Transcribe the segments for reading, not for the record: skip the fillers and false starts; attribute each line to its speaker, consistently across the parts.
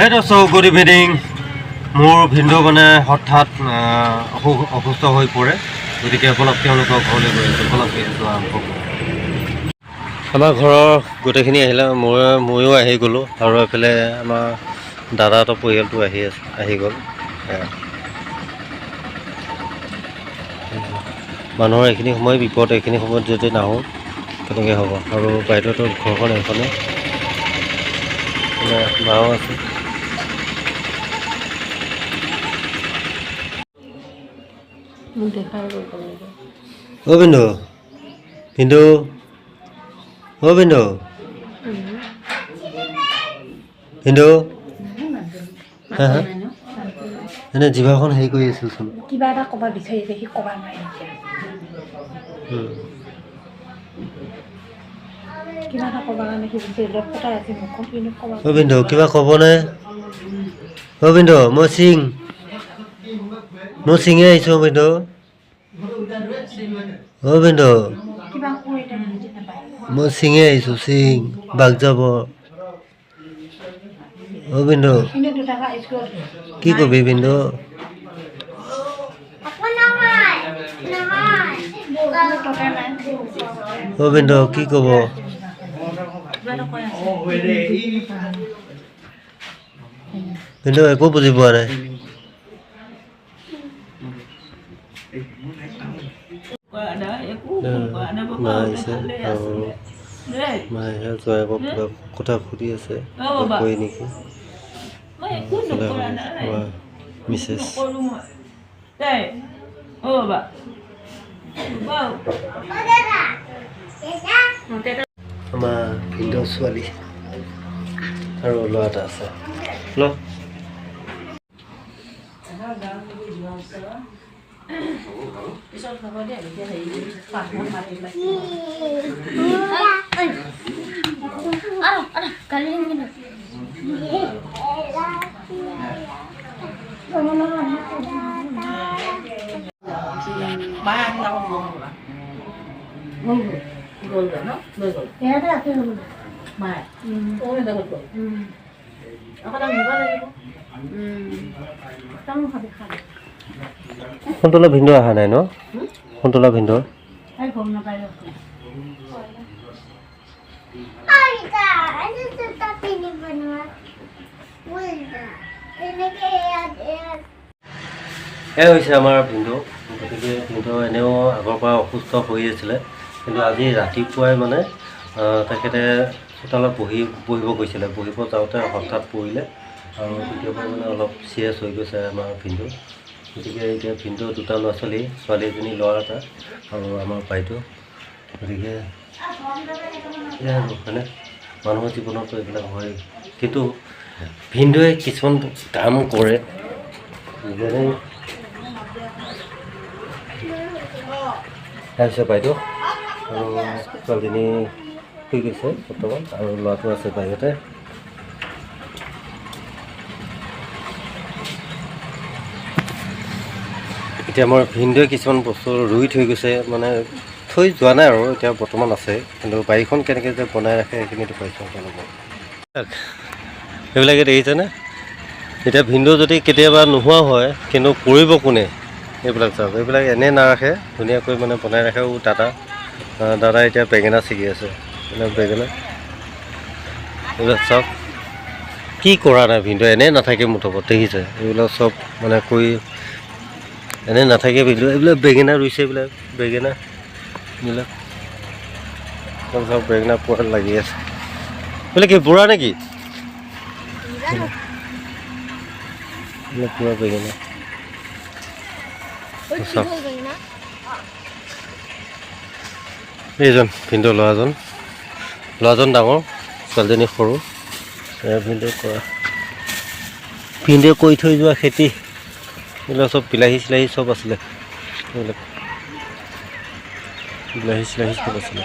Speaker 1: Hello, so good evening. মোৰ ভিন্দ মানে হঠাৎ অসুস্থ হৈ পৰে গতিকে অলপ তেওঁলোকৰ ঘৰলৈ গৈ আছোঁ অলপ সেইটো আৰম্ভ কৰোঁ আমাৰ ঘৰৰ গোটেইখিনি আহিলে ময়ো আহি গ'লোঁ আৰু এফালে আমাৰ দাদাহঁতৰ পৰিয়ালটো আহি গ'ল মানুহৰ এইখিনি সময় বিপদ এইখিনি সময়ত যদি নাহোঁ কেনেকৈ হ'ব আৰু বাইদেউহঁতৰ ঘৰখন এইখনে মাও আছে অ বিন্দু বিন্দু অ বিন্দু বিন্দু হা হা এনে জিভাখন হেৰি কৰি আছিলচোন
Speaker 2: কিবা এটা ক'বা বিচাৰি আছে সি ক'বা নোৱাৰে কিবা এটা ক'বা কাৰণে সি বিচাৰি লটপটাই আছে মুখখন কিন্তু ক'বা
Speaker 1: অ বিন্দু কিবা ক'বনে অ বিন্দু মই চিঙি আহিছোঁ বিন্দু অ বিন্দু
Speaker 2: কিবা কৈ এটা বুজি নাপায়
Speaker 1: মই চিঙি আহিছোঁ বাঘ যাব অ বিন্দু
Speaker 2: কিন্তু দুটাকা স্কুলত
Speaker 1: কি কবি বিন্দু অ বিন্দু কি ক'ব বিন্দু একো বুজি পোৱা নাই মা আহিছে আৰু মায়ে জয়াকক কিবা কথা সুধি আছে কৈ নেকি মিছেছ আমাৰ ভিন্দ ছোৱালী আৰু ল'ৰা এটা আছে সোনতলা ভিন্দ অহা নাই ন সোনতলা ভিন্দ এয়া হৈছে আমাৰ ভিন্দ গতিকে ভিন্দ এনেও আগৰ পৰা অসুস্থ হৈ আছিলে কিন্তু আজি ৰাতিপুৱাই মানে তেখেতে চোতালত বহিব গৈছিলে বহিব যাওঁতে হঠাৎ পৰিলে আৰু তেতিয়াৰ পৰা মানে অলপ চিৰিয়াছ হৈ গৈছে আমাৰ ভিন্দ গতিকে এতিয়া ভিন্দ দুটা ল'ৰা ছোৱালী এজনী ল'ৰা এটা আৰু আমাৰ বাইদেউ গতিকে এয়া আৰু মানে মানুহৰ জীৱনতো এইবিলাক হয় কিন্তু ভিন্দই কিছুমান কাম কৰে যেনে তাৰপিছত বাইদেউ আৰু ছোৱালীজনী শুই গৈছে বৰ্তমান আৰু ল'ৰাটো আছে বাহিৰতে এতিয়া আমাৰ ভিন্দই কিছুমান বস্তু ৰুই থৈ গৈছে মানে থৈ যোৱা নাই আৰু এতিয়া বৰ্তমান আছে কিন্তু বাৰীখন কেনেকৈ যে বনাই ৰাখে সেইখিনিতো পাইছোঁ তেওঁলোকক সেইবিলাকে দেখিছেনে এতিয়া ভিন্দ যদি কেতিয়াবা নোহোৱা হয় কিন্তু কৰিব কোনে এইবিলাক চাওক এইবিলাক এনেই নাৰাখে ধুনীয়াকৈ মানে বনাই ৰাখে দাদা এতিয়া বেঙেনা ছিগি আছে বেঙেনা এইবিলাক চাওক কি কৰা নাই ভিন্দ এনেই নাথাকে মুঠত দেখিছে এইবিলাক চব মানে কৰি এনেই নাথাকে ভিন্দ এইবিলাক বেঙেনা ৰুইছে এইবিলাক বেঙেনা চব বেঙেনা পোৱাত লাগি আছে বোলে কি বুঢ়া নেকি পুৰা বেঙেনা এইজন ভিন্দ ল'ৰাজন ডাঙৰ ছোৱালীজনী সৰু ভিন্দে কৰি থৈ যোৱা খেতি এইবিলাক চব বিলাহী চিলাহী চব আছিলে এইবিলাক বিলাহী চিলাহী চব আছিলে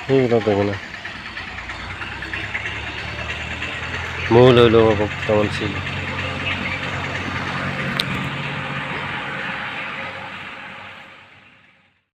Speaker 1: সেইবিলাক বেঙেনা ময়ো লৈ লওঁ আকৌ কেইটামান চিলি